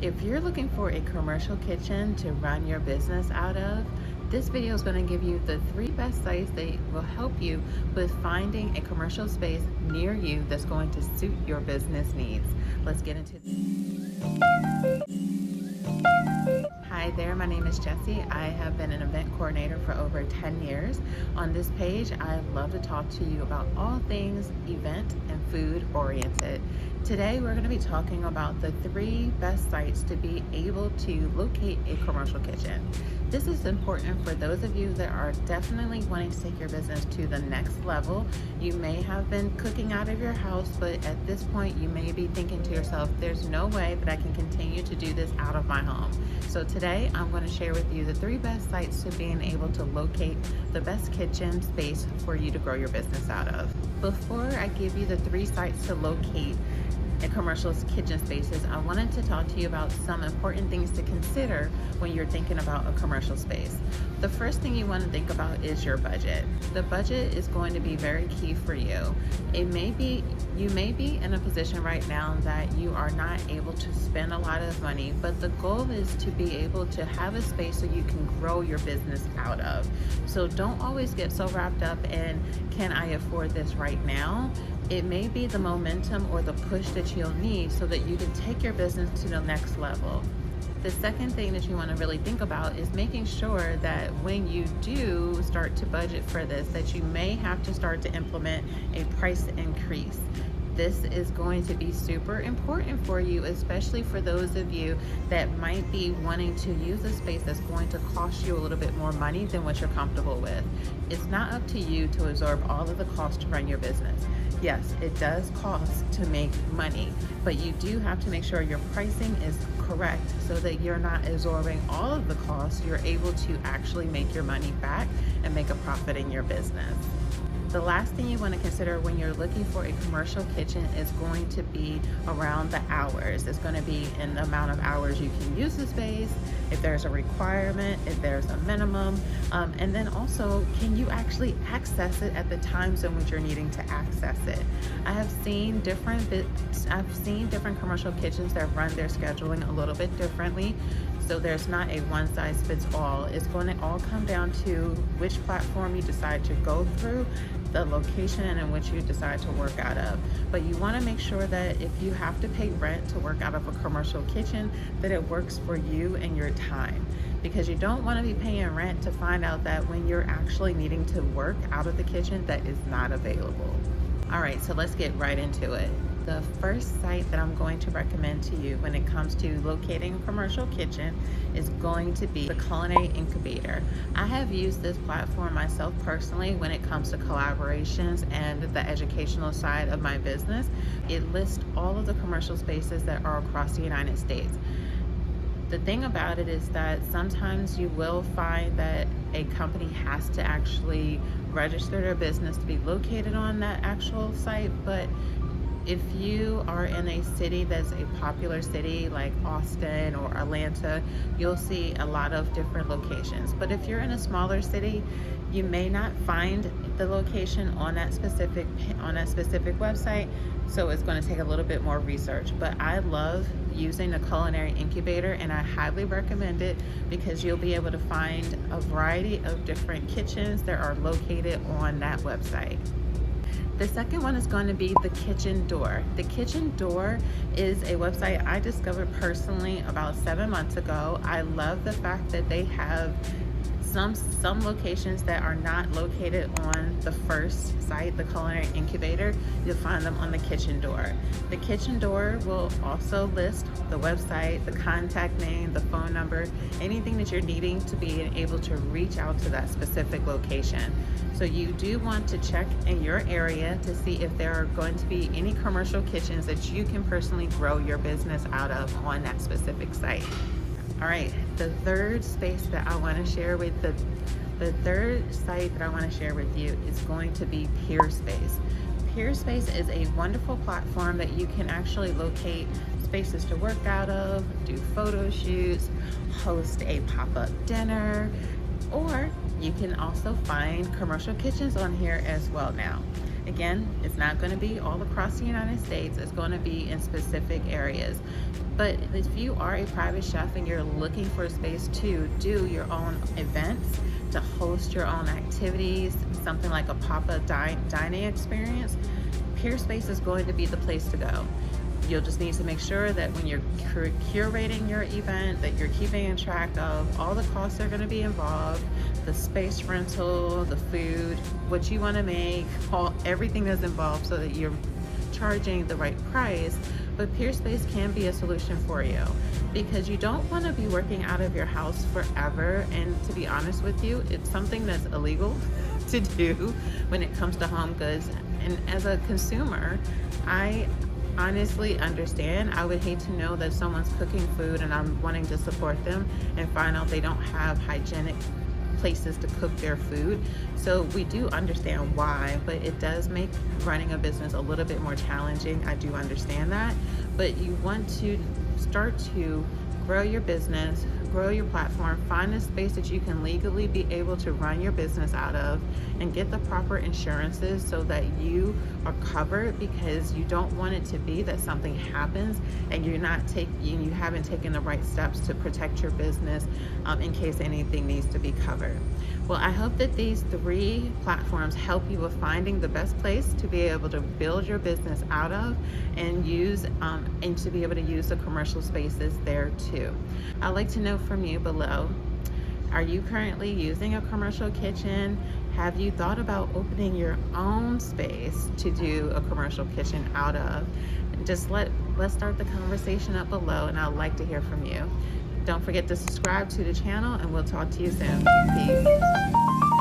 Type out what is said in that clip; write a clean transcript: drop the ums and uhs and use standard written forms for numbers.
If you're looking for a commercial kitchen to run your business out of, this video is going to give you the 3 best sites that will help you with finding a commercial space near you that's going to suit your business needs. Let's get into this. Hi there, my name is Jessie. I have been an event coordinator for over 10 years. On this page, I love to talk to you about all things event and food oriented. Today, we're going to be talking about the 3 best sites to be able to locate a commercial kitchen. This is important for those of you that are definitely wanting to take your business to the next level. You may have been cooking out of your house, but at this point, you may be thinking to yourself, there's no way that I can continue to do this out of my home. So today, I'm going to share with you the 3 best sites to being able to locate the best kitchen space for you to grow your business out of. Before I give you the 3 sites to locate in commercial kitchen spaces, I wanted to talk to you about some important things to consider when you're thinking about a commercial space. The first thing you want to think about is your budget. The budget is going to be very key for you. You may be in a position right now that you are not able to spend a lot of money, but the goal is to be able to have a space so you can grow your business out of. So don't always get so wrapped up in, can I afford this right now? It may be the momentum or the push that you'll need so that you can take your business to the next level. The second thing that you want to really think about is making sure that when you do start to budget for this, that you may have to start to implement a price increase. This is going to be super important for you, especially for those of you that might be wanting to use a space that's going to cost you a little bit more money than what you're comfortable with. It's not up to you to absorb all of the cost to run your business. Yes, it does cost to make money, but you do have to make sure your pricing is correct so that you're not absorbing all of the costs. You're able to actually make your money back and make a profit in your business. The last thing you want to consider when you're looking for a commercial kitchen is going to be around the hours. It's going to be in the amount of hours you can use the space, if there's a requirement, if there's a minimum, and then also, can you actually access it at the times in which you're needing to access it? I've seen different commercial kitchens that run their scheduling a little bit differently. So there's not a one size fits all. It's going to all come down to which platform you decide to go through, the location in which you decide to work out of. But you want to make sure that if you have to pay rent to work out of a commercial kitchen, that it works for you and your time. Because you don't want to be paying rent to find out that when you're actually needing to work out of the kitchen, that is not available. All right, so let's get right into it. The first site that I'm going to recommend to you when it comes to locating a commercial kitchen is going to be the Culinary Incubator. I have used this platform myself personally when it comes to collaborations and the educational side of my business. It lists all of the commercial spaces that are across the United States. The thing about it is that sometimes you will find that a company has to actually register their business to be located on that actual site, but if you are in a city that's a popular city like Austin or Atlanta, you'll see a lot of different locations. But if you're in a smaller city, you may not find the location on that specific website, so it's going to take a little bit more research. But I love using the Culinary Incubator, and I highly recommend it because you'll be able to find a variety of different kitchens that are located on that website. The second one is going to be the Kitchen Door. The Kitchen Door is a website I discovered personally about 7 months ago. I love the fact that they have some locations that are not located on the first site, the Culinary Incubator. You'll find them on the Kitchen Door. The Kitchen Door will also list the website, the contact name, the phone number, anything that you're needing to be able to reach out to that specific location. So you do want to check in your area to see if there are going to be any commercial kitchens that you can personally grow your business out of on that specific site. All right, the third site that I want to share with you is going to be Peerspace. Peerspace is a wonderful platform that you can actually locate spaces to work out of, do photo shoots, host a pop-up dinner, or you can also find commercial kitchens on here as well now. Again, it's not going to be all across the United States. It's going to be in specific areas. But if you are a private chef and you're looking for a space to do your own events, to host your own activities, something like a pop-up dining experience, Peerspace is going to be the place to go. You'll just need to make sure that when you're curating your event, that you're keeping in track of all the costs that are going to be involved, the space rental, the food, what you want to make, everything that's involved, so that you're charging the right price. But Peerspace can be a solution for you, because you don't want to be working out of your house forever. And to be honest with you, it's something that's illegal to do when it comes to home goods. And as a consumer, I honestly understand. I would hate to know that someone's cooking food and I'm wanting to support them and find out they don't have hygienic places to cook their food. So we do understand why, but it does make running a business a little bit more challenging. I do understand that, but you want to start to grow your business, grow your platform, find a space that you can legally be able to run your business out of, and get the proper insurances so that you are covered, because you don't want it to be that something happens and you haven't taken the right steps to protect your business in case anything needs to be covered. Well, I hope that these 3 platforms help you with finding the best place to be able to build your business out of and use and to be able to use the commercial spaces there too. I'd like to know from you below, are you currently using a commercial kitchen? Have you thought about opening your own space to do a commercial kitchen out of? Just let's start the conversation up below, and I'd like to hear from you. Don't forget to subscribe to the channel, and we'll talk to you soon. Peace.